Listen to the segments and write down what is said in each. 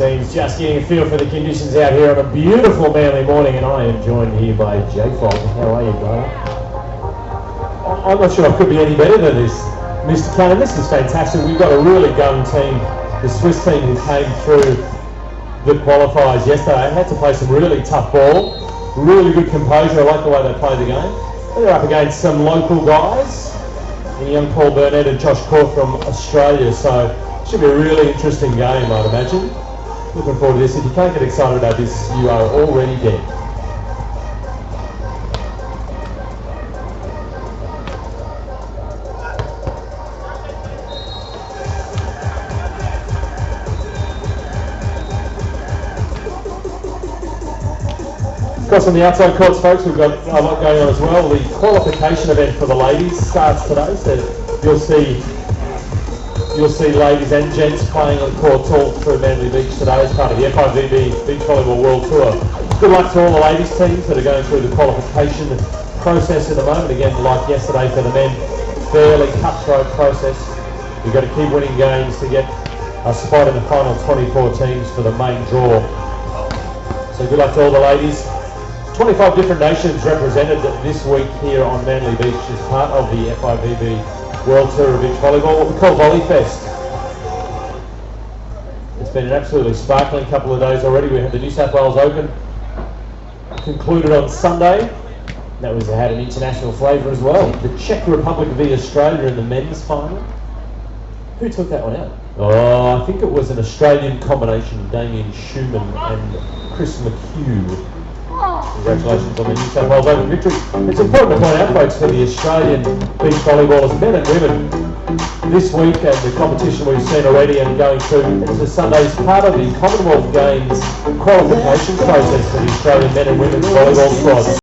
teams just getting a feel for the conditions out here on a beautiful Manly morning, and I am joined here by Jay Fogg. How are you, brother? I'm not sure I could be any better than this, Mr. Cannon. This is fantastic. We've got a really gun team, the Swiss team who came through the qualifiers yesterday. They had to play some really tough ball, really good composure. I like the way they play the game. And they're up against some local guys, and young Paul Burnett and Josh Court from Australia, so should be a really interesting game, I'd imagine. Looking forward to this. If you can't get excited about this, you are already dead. Of course, on the outside courts, folks, we've got a lot going on as well. The qualification event for the ladies starts today, so you'll see ladies and gents playing on courts all through Manly Beach today as part of the FIVB Beach Volleyball World Tour. Good luck to all the ladies teams that are going through the qualification process at the moment. Again, like yesterday for the men, fairly cutthroat process. You've got to keep winning games to get a spot in the final 24 teams for the main draw. So good luck to all the ladies. 25 different nations represented this week here on Manly Beach as part of the FIVB World Tour of Beach Volleyball, what we call VolleyFest. It's been an absolutely sparkling couple of days already. We had the New South Wales Open concluded on Sunday. That had an international flavour as well. The Czech Republic v Australia in the men's final. Who took that one out? Oh, I think it was an Australian combination, Damien Schumann and Chris McHugh. Congratulations on the New South Wales Open victory. It's important to point out, folks, for the Australian beach volleyballers, men and women, this week and the competition we've seen already and going through into Sunday's part of the Commonwealth Games qualification process for the Australian men and women's volleyball squads.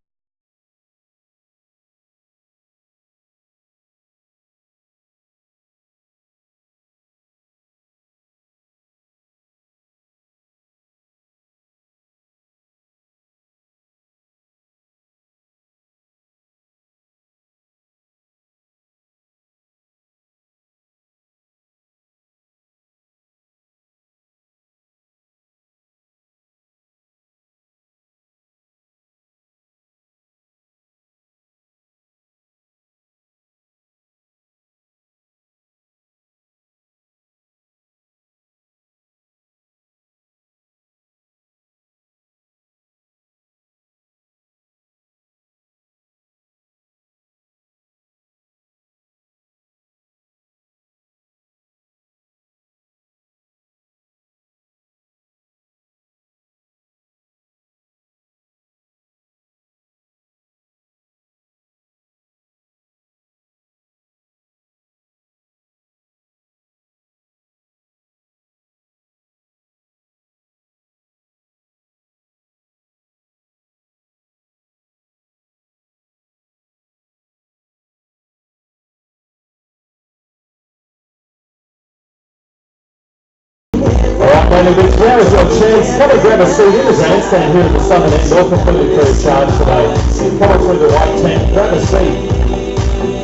Manly Beach, now is your chance. Come and grab a seat in the grandstand here at the southern end. All completely free of charge today. Come on through the white tent, grab a seat.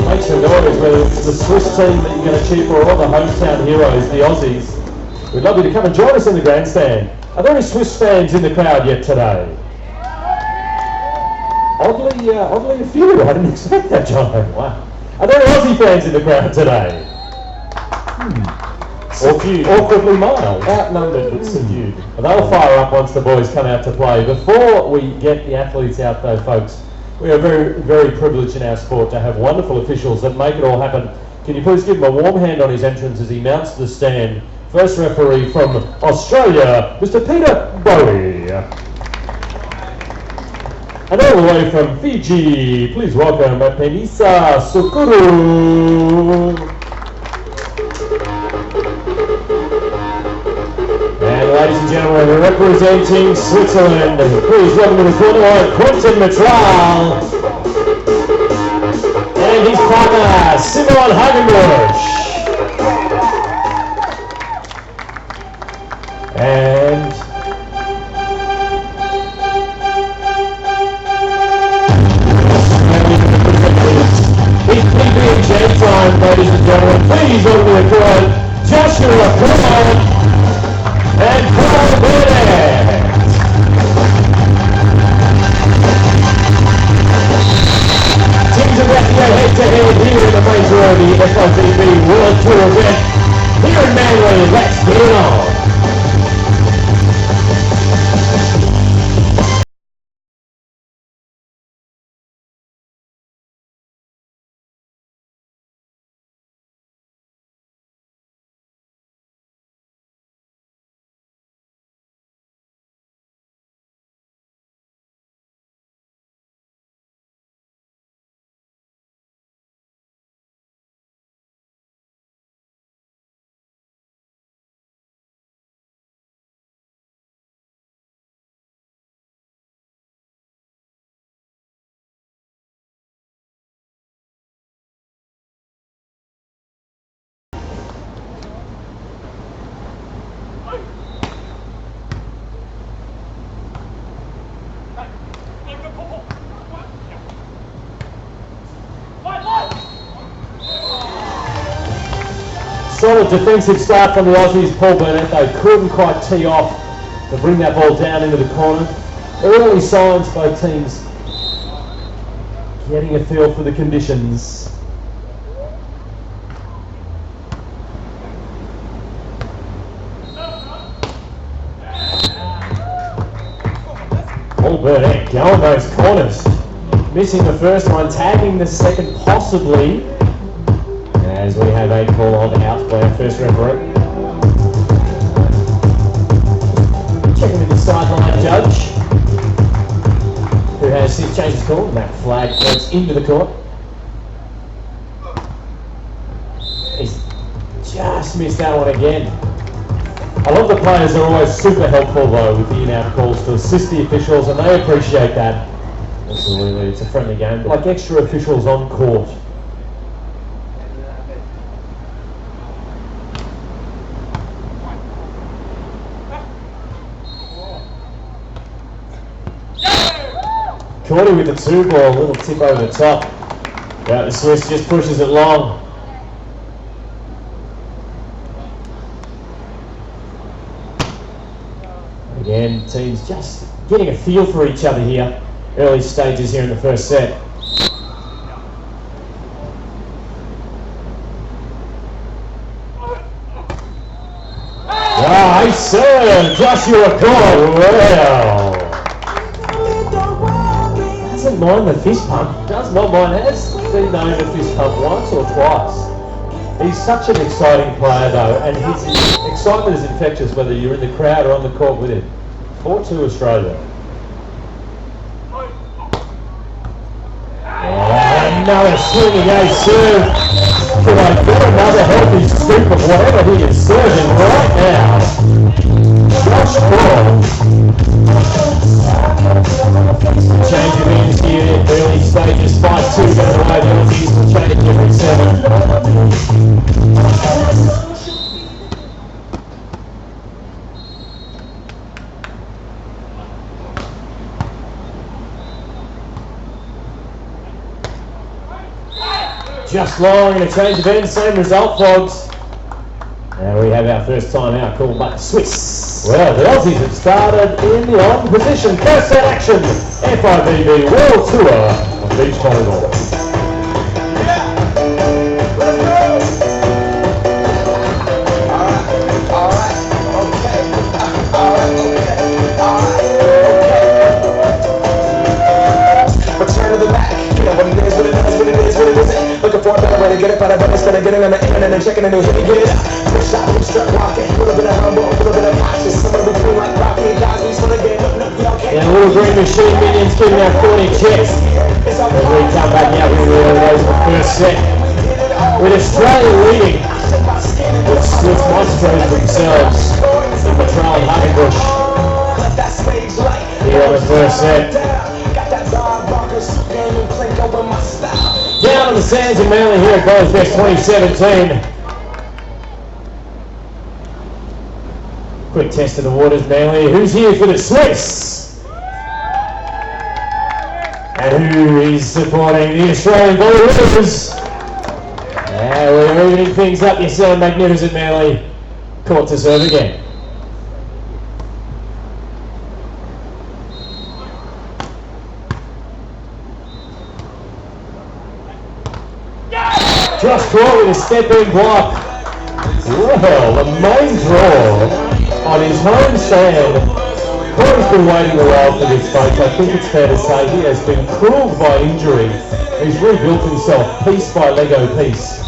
Make some noise, whether it's the Swiss team that you're going to cheer for or the hometown heroes, the Aussies. We'd love you to come and join us in the grandstand. Are there any Swiss fans in the crowd yet today? Oddly a few. I didn't expect that, John. Wow. Are there any Aussie fans in the crowd today? Awkwardly mild. Outnumbered but subdued. They'll fire up once the boys come out to play. Before we get the athletes out though, folks, we are very, very privileged in our sport to have wonderful officials that make it all happen. Can you please give him a warm hand on his entrance as he mounts to the stand? First referee from Australia, Mr. Peter Bowie. And all the way from Fiji, please welcome Penisa Sukuru. And ladies and gentlemen, representing Switzerland, please welcome to the corner line, Quentin Metral. And his partner, Simon Hagenbuch. And it's PB&J time, ladies and gentlemen. Please welcome to the crowd, Joshua Burnett and Paul Burnett. Solid defensive start from the Aussies. Paul Burnett, they couldn't quite tee off to bring that ball down into the corner. Early signs, both teams getting a feel for the conditions. Paul Burnett going those corners. Missing the first one, tagging the second possibly. As we have a call on out by our first referee. Checking with the sideline judge, who has since changed his call, and that flag floats into the court. He's just missed that one again. I love the players are always super helpful though with the in-out calls to assist the officials, and they appreciate that. Absolutely, it's a friendly game, but like extra officials on court. Cordy with the 2 ball, a little tip over the top. Yeah, the Swiss just pushes it long. Again, teams just getting a feel for each other here. Early stages here in the first set. Wow, ace serve, Joshua Cole, wow. Doesn't mind the fist pump, does not mind, has been known to fist pump once or twice. He's such an exciting player though, and his excitement is infectious whether you're in the crowd or on the court with him. 4-2 Australia. Another swinging ace serve. Can I get another healthy scoop of whatever he is serving right now? Josh Ball. Change of ends here, early stages, 5-2 down the way. The Aussies will change every 7. Just long and a change of ends, same result, folks. Now we have our first time out called by the Swiss. Well, the Aussies have started in the on position. First set action, FIVB World Tour of Beach Volleyball. Looking for a better way to get it, find a better instead of getting on the internet and checking the news. Let me get it up. Twitch shot, hip strut rocking. A little bit of humble, a little bit of cautious. Somewhere between like Rocky and Cosby. So they get up, and a little green machine minions giving out 40 checks. As we come back out with the first set. With Australia leading. With Swiss monsters themselves. In Metral and Hagenbuch. Here on the first set. Down on the sands in Manly here at VolleyFest 2017. Quick test of the waters, Manly. Who's here for the Swiss? And who is supporting the Australian Volleyballers? We're moving things up. You sound magnificent, Manly. Court to serve again. Josh Cole with a step-in block. Well, the main draw on his home stand. Cole's been waiting a while for this, folks. I think it's fair to say he has been cruelled by injury. He's rebuilt himself piece by Lego piece.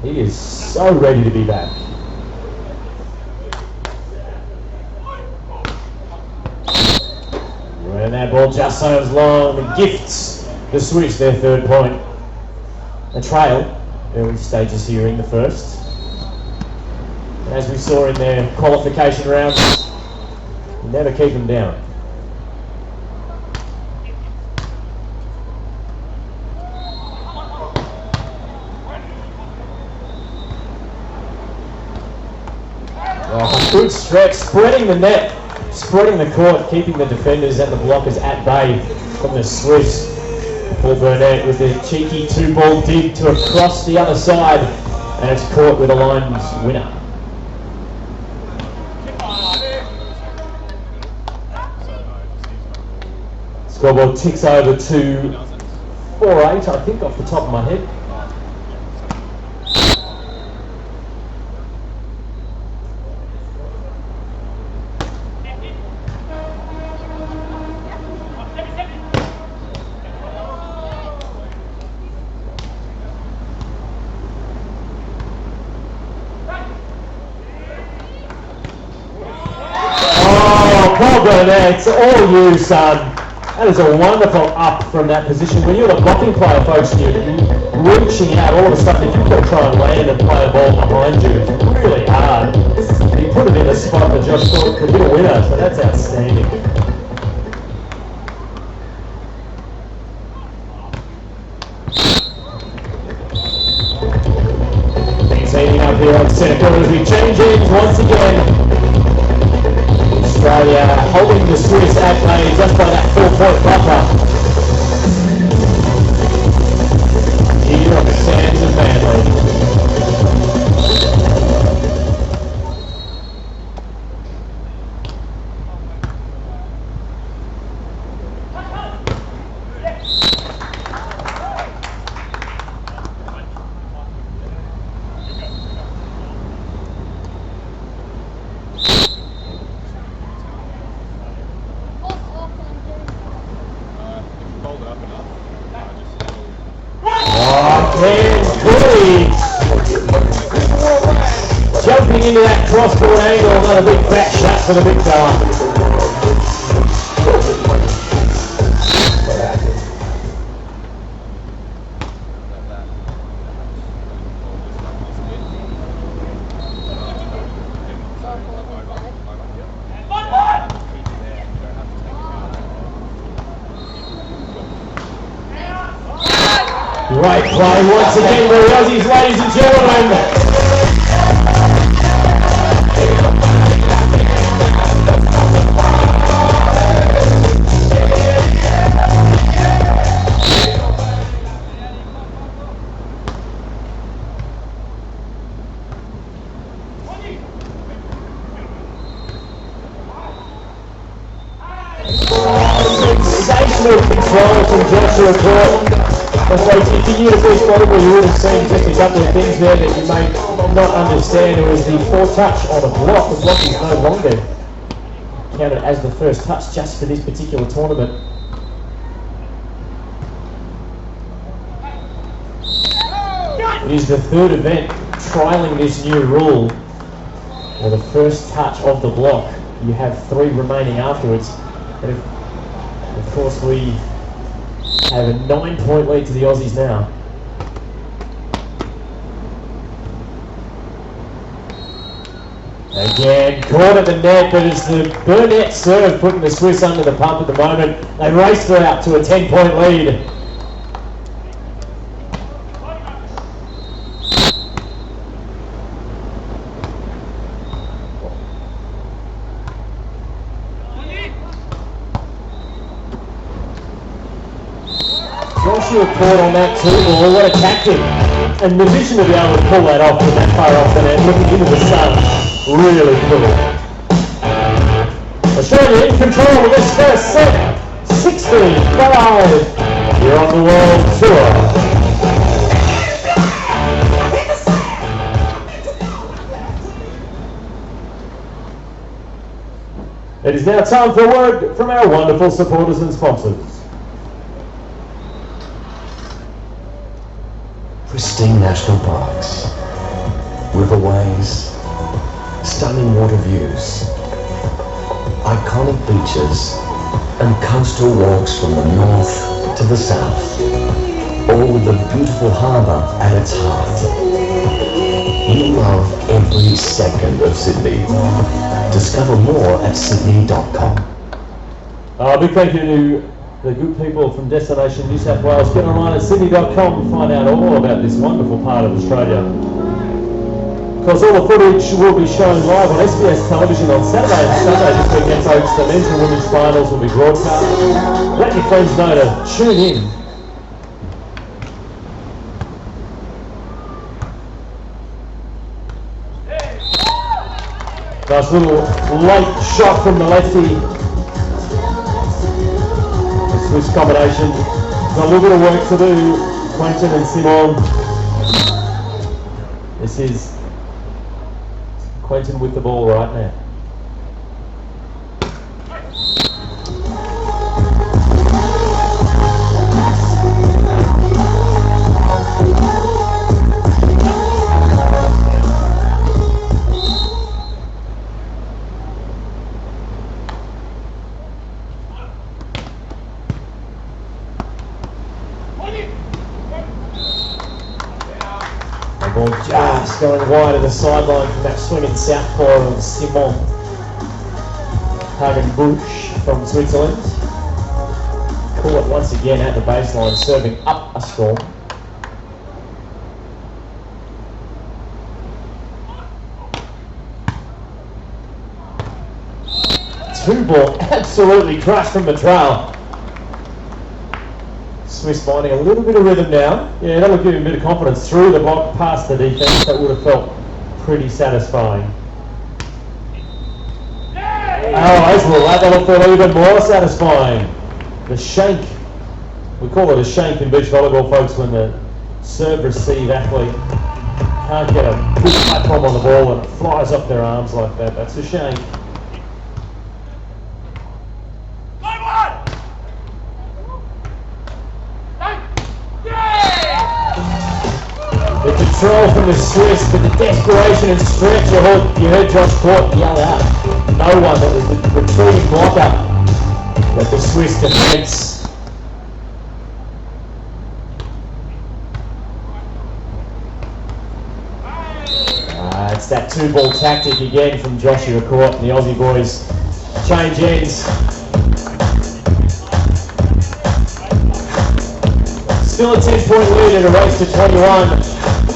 He is so ready to be back. And that ball just sails long and gifts the Swiss their third point. A trail, early stages here in the first. As we saw in their qualification rounds, you never keep them down. Oh, good stretch, spreading the net, spreading the court, keeping the defenders and the blockers at bay from the Swiss. Paul Burnett with the cheeky 2-ball dig to across the other side. And it's caught with a lines winner. Scoreboard ticks over to 4-8, I think, off the top of my head. Oh, Burnett, it's all you, son. That is a wonderful up from that position. When you're the blocking player, folks, and you're reaching out, all of a sudden, if you've got to try and land and play a ball behind you, it's really hard. And you put it in a spot that Josh thought could be a winner, so that's outstanding. Things heating up here on centre court as we change ends once again. Australia holding the Swiss at bay just by that 4-point buffer. Here on the sands of Manly. Jumping into that crossboard angle, another big back shot for the big fella. Great play once again for the Aussies, ladies and gentlemen. Sensational control from Joshua Court. If you knew the first volleyball, you would have seen just a couple of things there that you may not understand. It was the foretouch on a block. The block is no longer counted as the first touch just for this particular tournament. It is the third event trialling this new rule, where the first touch of the block, you have 3 remaining afterwards. And of course, we have a 9-point lead to the Aussies now. Again, caught at the net, but it's the Burnett serve putting the Swiss under the pump at the moment. They raced her out to a 10-point lead. Joshua caught on that 2-ball, what a tactic. And the vision to be able to pull that off from that far off the net, looking into the sun, really cool. Australia in control of this first set, 16-5. You're on the world tour. It is now time for a word from our wonderful supporters and sponsors. Pristine national parks, riverways, stunning water views, iconic beaches, and coastal walks from the north to the south, all with the beautiful harbour at its heart. You love every second of Sydney. Discover more at sydney.com. Big thank you to the good people from Destination New South Wales. Get online at sydney.com and find out all about this wonderful part of Australia. Of course, all the footage will be shown live on SBS television on Saturday and Sunday this weekend, folks. The men's and women's finals will be broadcast. Let your friends know to tune in. Nice little late shot from the lefty. Swiss combination. Got a little bit of work to do. Quentin and Simon. This is Quentin with the ball right now. Just going wide of the sideline from that swinging southpaw of Simon. Hagenbuch from Switzerland. Caught once again at the baseline, serving up a storm. Two ball absolutely crushed from Metral. Swiss finding a little bit of rhythm now. Yeah, that'll give him a bit of confidence through the block, past the defense. That would have felt pretty satisfying. Oh, Israel, that'll feel even more satisfying. The shank, we call it a shank in beach volleyball, folks, when the serve-receive athlete can't get a good platform on the ball and it flies off their arms like that. That's a shank. The control from the Swiss, but the desperation and stretch. You heard Josh Court yell out. No one, that was the retreating blocker. But the Swiss defence. It's that two-ball tactic again from Joshua Court and the Aussie boys. Change ends. Still a 10-point lead in a race to 21.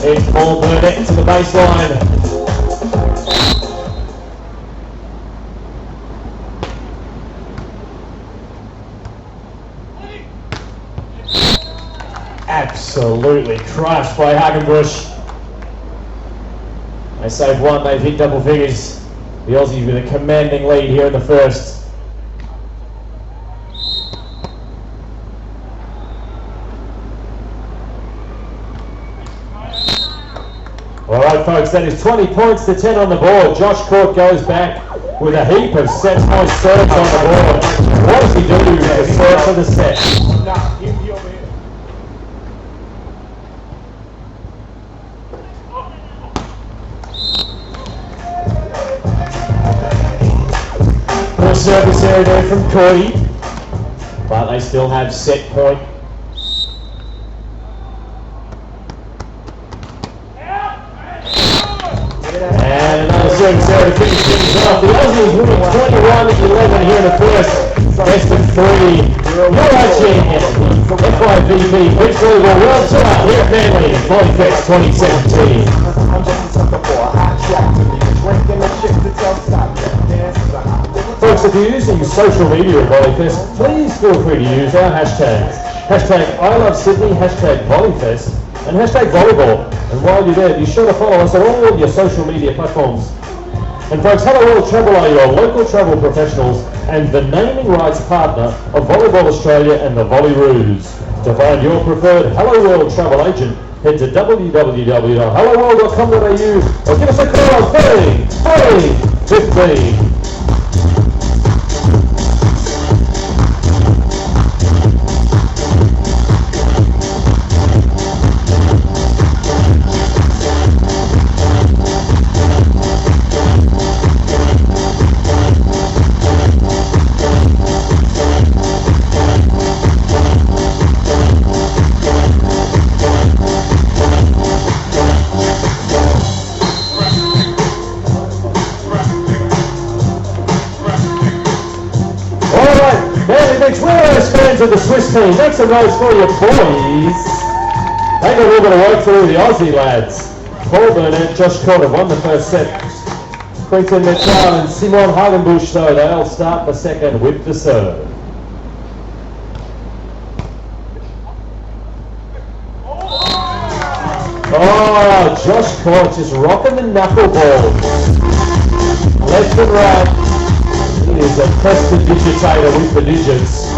It's ball Burnett to the baseline. Absolutely crushed by Hagenbuch. They save one, they've hit double figures. The Aussies with a commanding lead here in the first. Alright folks, that is 20 points to 10 on the board. Josh Court goes back with a heap of set-point serves on the board. What does he do to serve for the set? More service area there from COU, but they still have set point. And another service area to finish things off. The Aussies winning 21-11 here in the first. Best of three. UIG, FIVB, Beach Volleyball World Tour here at Manly, VolleyFest 2017. Folks, if you're using social media at VolleyFest, please feel free to use our hashtags. Hashtag I Love Sydney, hashtag VolleyFest, and hashtag volleyball. And while you're there, be sure to follow us on all of your social media platforms. And folks, Hello World Travel are your local travel professionals and the naming rights partner of Volleyball Australia and the Volleyroos. To find your preferred Hello World travel agent, head to www.helloworld.com.au or give us a call on 30 15. Fans of the Swiss team, make some noise for your boys. They got a little bit of work through the Aussie lads. Paul Burnett, Josh Court have won the first set. Quentin Metral and Simon Hagenbuch, though, they'll start the second with the serve. Oh, Josh Court just rocking the knuckleballs. left and right. He is a prestidigitator with the digits.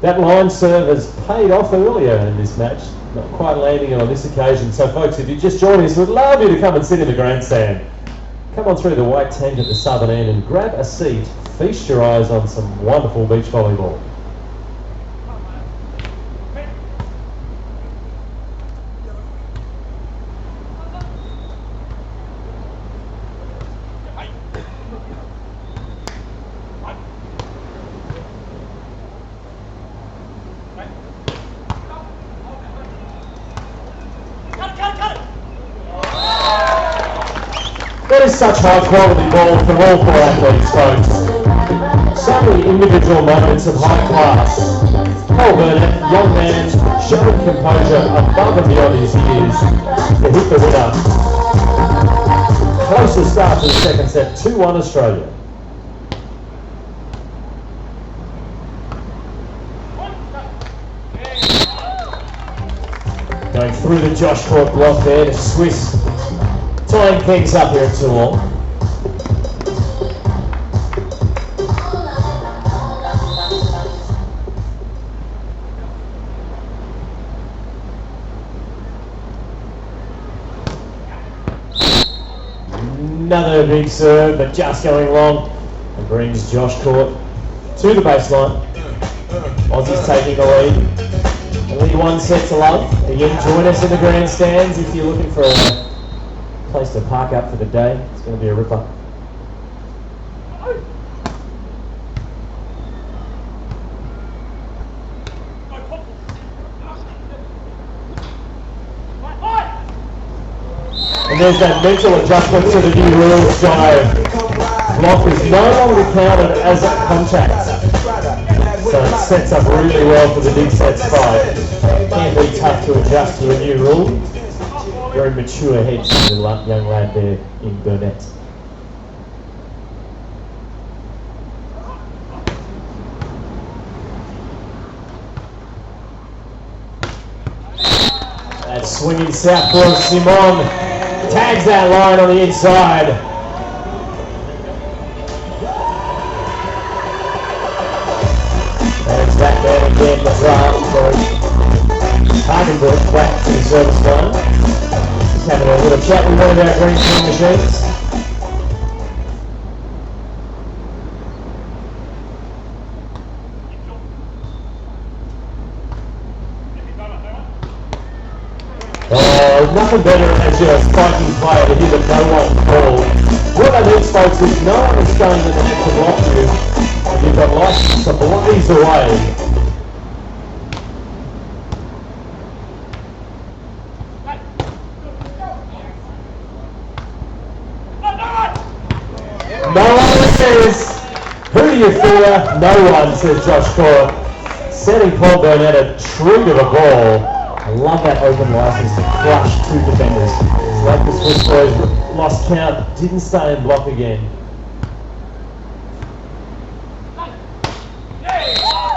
That line serve has paid off earlier in this match, not quite landing on this occasion. So folks, if you just joined us, we'd love you to come and sit in the grandstand. Come on through the white tent at the southern end and grab a seat. Feast your eyes on some wonderful beach volleyball. That is such high quality ball from all four athletes, folks. So many individual moments of high class. Burnett, young man, showing composure above and beyond his years to hit the winner. Closest start to the second set, 2-1 Australia. Going through the Josh Court block there to Swiss. Tying things up here at 2-all. Another big serve, but just going long, and brings Josh Court to the baseline. Aussies taking the lead. Only 1 set to love. Again, join us in the grandstands if you're looking for a place to park up for the day. It's going to be a ripper. And there's that mental adjustment to the new rules, Jono. Block is no longer counted as a contact. So it sets up really well for the big sets fight. Can be tough to adjust to a new rule. Very mature head from the young lad there in Burnett. That swinging southpaw of Simon tags that line on the inside. And it's back there again, Metral for Hagenbuch back to the service line. Having a little chat with one of our green team machines. Oh, nothing better as your spiking player to hit a no-one ball. What that means, folks, is no one is going to the net to block you, and you've got license to blaze away. No one says, who do you fear? No one, says Josh Court. Setting Paul Burnett a treat of a ball. I love that open license to crush 2 defenders. Like the Swiss boys lost count, didn't stay in block again.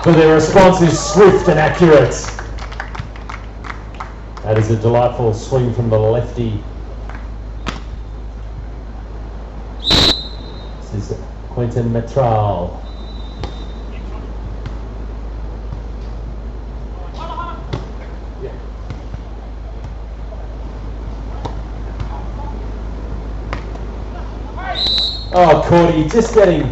But their response is swift and accurate. That is a delightful swing from the lefty. This is Quentin Metral. Oh, Cordy, just getting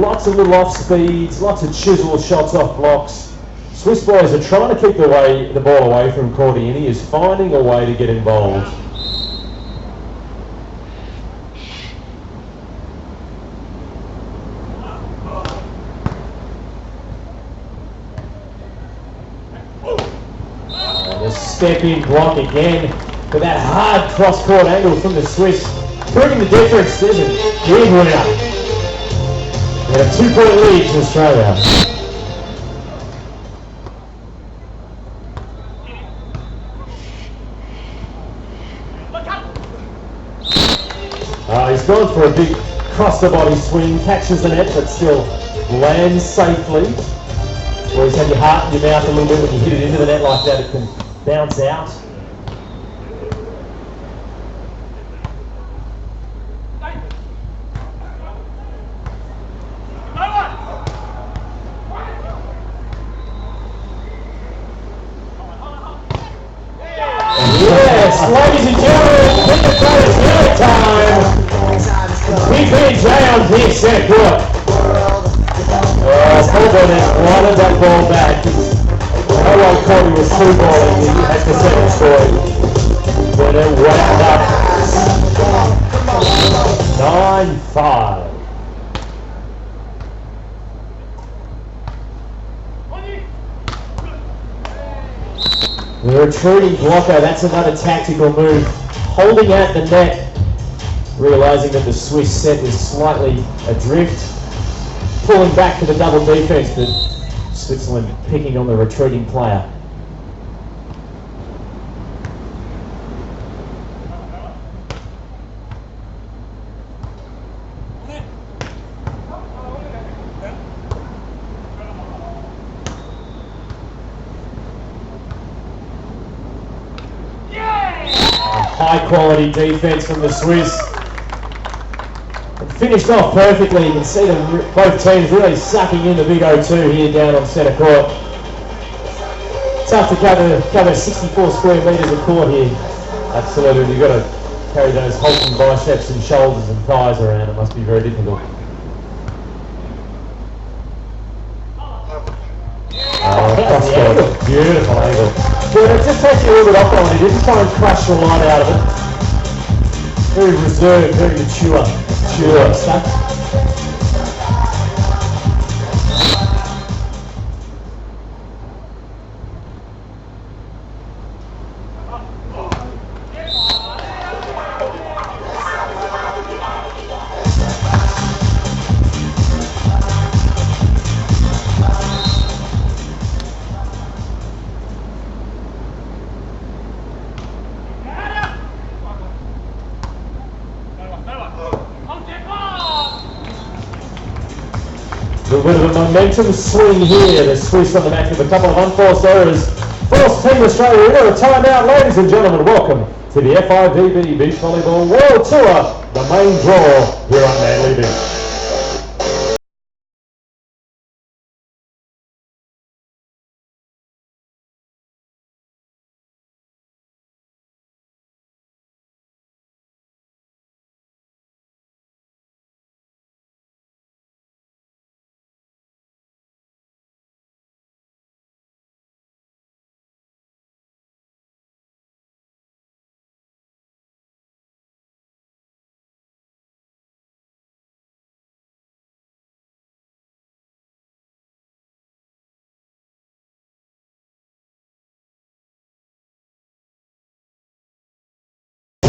lots of little off speeds, lots of chisel shots off blocks. Swiss boys are trying to keep the ball away from Cordy, and he is finding a way to get involved. And a step-in block again for that hard cross-court angle from the Swiss. Bringing the difference, isn't it? Big winner. We have a 2-point lead to Australia. He's gone for a big cross-the-body swing, catches the net, but still lands safely. Always have your heart in your mouth a little bit when you hit it into the net like that. It can bounce out. Yes, ladies and gentlemen, Pentecost Unit time. PP Jones here, set good. Paul Burnett wanted that ball back. No one thought he was through balling. He had to set the score. Burnett wound up. 9-5. The retreating blocker, that's another tactical move. Holding at the net, realising that the Swiss set is slightly adrift. Pulling back to the double defence, but Switzerland picking on the retreating player. High quality defence from the Swiss. And finished off perfectly. You can see them, both teams really sucking in the big O2 here down on centre court. Tough to cover 64 square metres of court here. Absolutely, you've got to carry those hulking biceps and shoulders and thighs around. It must be very difficult. Cross court. Beautiful angle. But it just takes you a little bit off on it. He didn't try and crush the line out of it. Very reserved, very mature stuff. A bit of a momentum swing here. The Swiss on the back of a couple of unforced errors. Forced Team Australia into a timeout. Ladies and gentlemen, welcome to the FIVB Beach Volleyball World Tour, the main draw here on Manly Beach.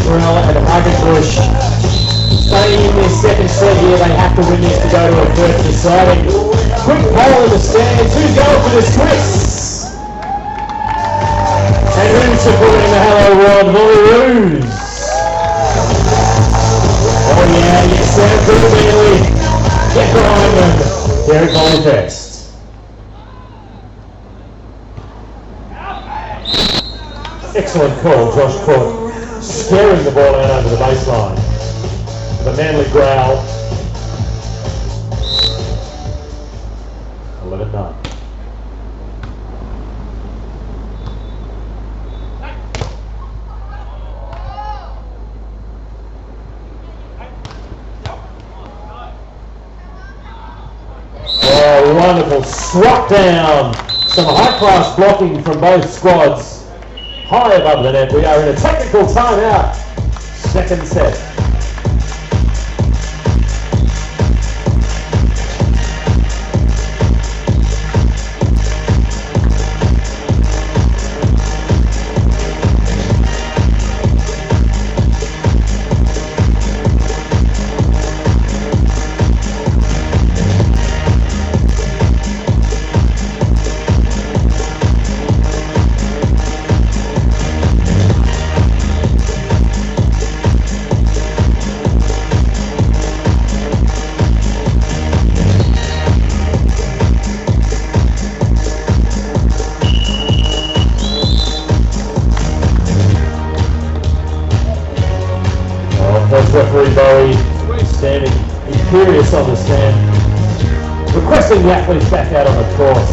Metral and Hagenbuch staying in their second set here. They have to win this to go to a third deciding. Quick poll in the stands. Who's going for the Swiss? And who's supporting the Hello World Volleyroos? Oh yeah, you sound good immediately. Get behind them. Here at VolleyFest. Excellent call, Josh Court. Scaring the ball out over the baseline. The Manly growl. 11-9. Oh, wonderful. Struck down. Some high-class blocking from both squads. High above the net. We are in a technical timeout. Second set. Joey standing imperious on the stand, requesting the athletes back out on the course.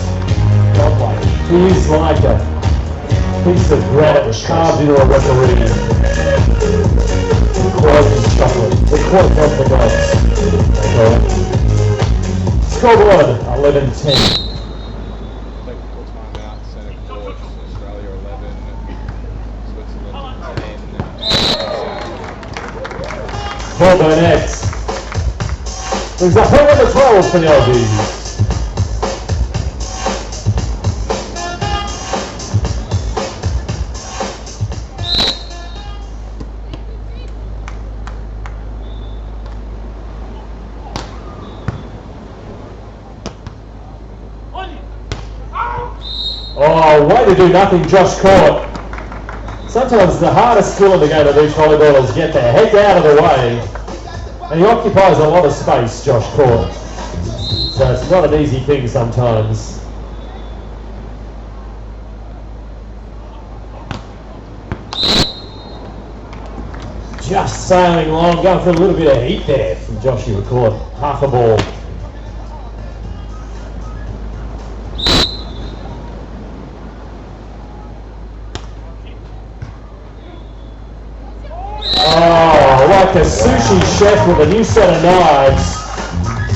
He is like a piece of granite carved into a referee. Quality chocolate, the quality of the gods. Scoreboard 11-10. Technical timeout, Senate Court, Australia 11, Switzerland 10. For Burnett. There's a point on the 12 for the Aussies. Oh, way to do nothing, Josh Court. Sometimes the hardest skill in the game of beach volleyball is get the heck out of the way. And he occupies a lot of space, Josh Court. So it's not an easy thing sometimes. Just sailing along, going for a little bit of heat there from Joshua Court. Half a ball. Oh, like a sushi chef with a new set of knives.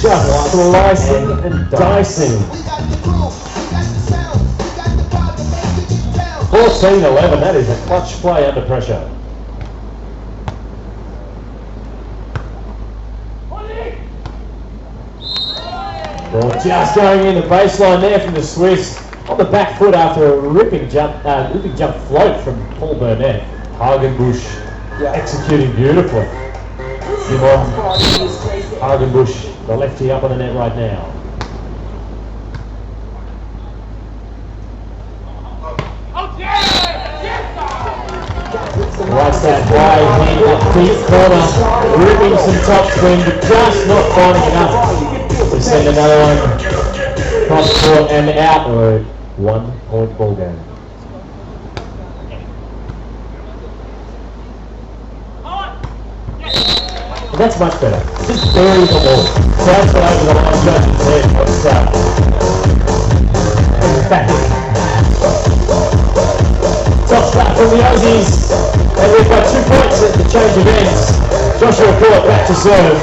Just slicing and dicing. 14-11, that is a clutch play under pressure. Well, just going in the baseline there from the Swiss. On the back foot after a ripping jump float from Paul Burnett. Hagenbuch executing beautifully. Simon Hagenbuch, the lefty up on the net right now. Right that wide hand, that deep corner, ripping some top spin, but just not finding enough to send another one cross court and out. 1 point ball game. And that's much better. Just bury the ball. Bounce it over the line, judge's head. What's that? Back in. Top slap from the Aussies. And we've got 2 points at the change of ends. Joshua Court back to serve.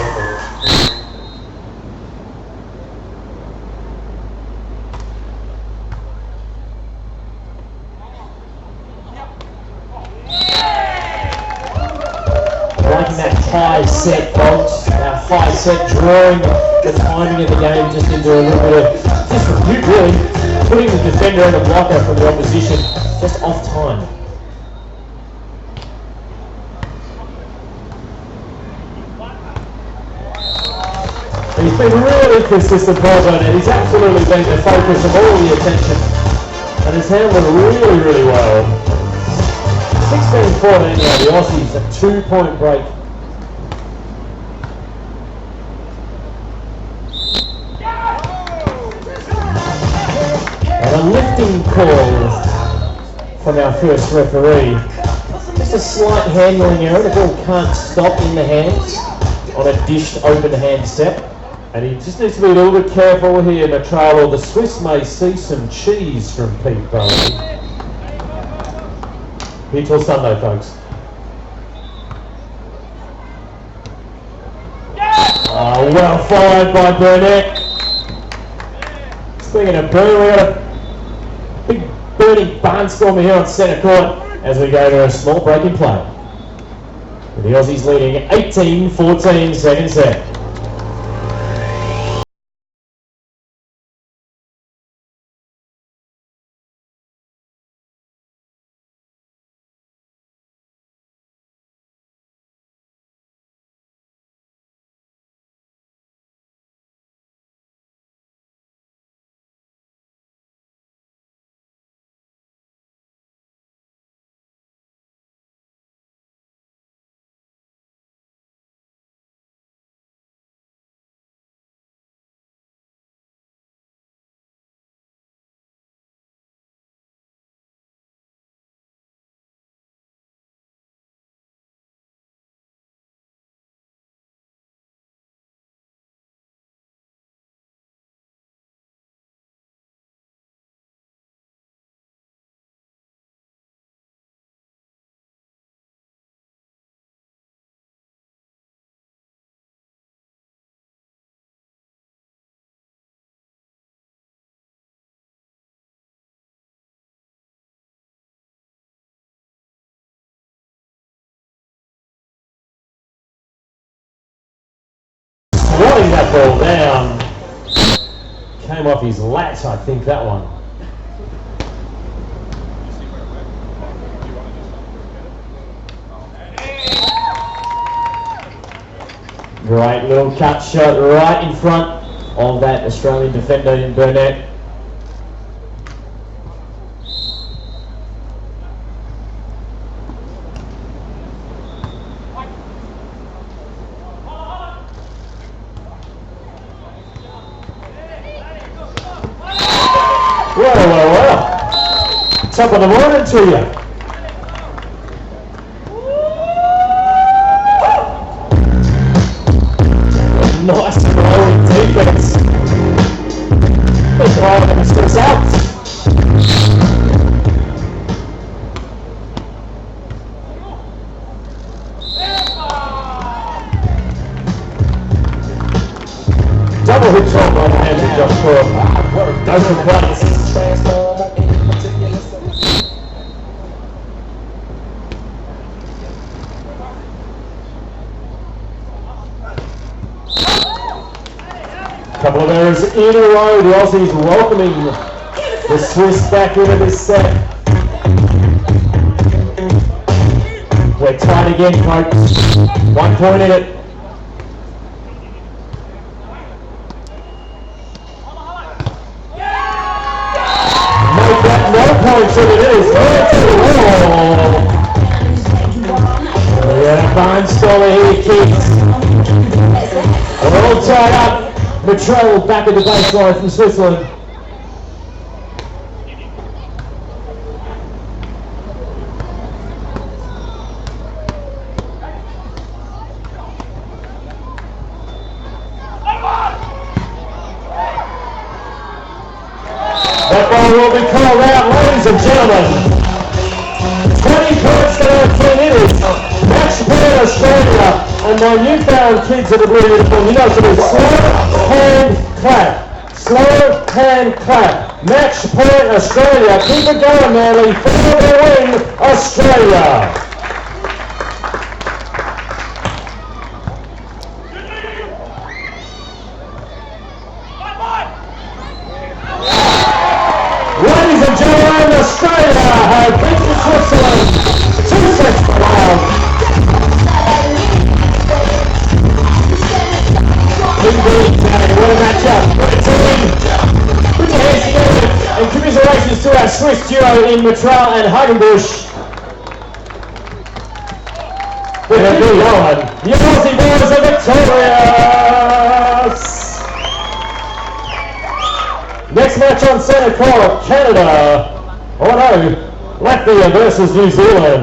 Liking that high set box, that high set drawing the timing of the game just into a little bit of disrepute really, putting the defender and a blocker from the opposition just off time. He's been really consistent, Paul Burnett. He's absolutely been the focus of all the attention and has handled it really, really well. 16-14 now, the Aussies, a 2-point break. And a lifting call from our first referee. Just a slight handling error. The ball can't stop in the hands on a dished open hand step. And he just needs to be a little bit careful here, Metral, or the Swiss may see some cheese from Pete Bowen. Here till Sunday, folks. Oh, well followed by Burnett. Speaking of burn, we got a big burning barnstormer here on centre court as we go to a small break in play. With the Aussies leading 18-14, second set. that ball down. Came off his lat, I think, that one. Great little cut shot right in front of that Australian defender in Burnett. Well. Top of the morning to you. Nice and rolling defense. Let's roll them steps out. Double hook shot by the hands of Josh Coyle. Dozen plates. Couple of errors in a row. The Aussies welcoming the Swiss back into this set. We're tight again, folks. 1 point in it. Make that no points if it is. Yeah, Barnstoller here, kids. We're all tied up. Metral back at the baseline from Switzerland. That ball will be called out, ladies and gentlemen. 20 points to 10 innings. Match point Australia. And my newfound kids of the blue uniform, you know, so it's slow hand clap. Slow hand clap. Match point Australia. Keep it going, Manly. For the win, Australia. Ladies and gentlemen, Australia have beaten Switzerland 2 sets to 1. Indeed, what a matchup, what a team. Put your hands together and commiserations to our Swiss duo in Metral and Hagenbuch. With a big on. The Aussie Boys are victorious! Next match on centre court, Canada. Oh no, Latvia versus New Zealand.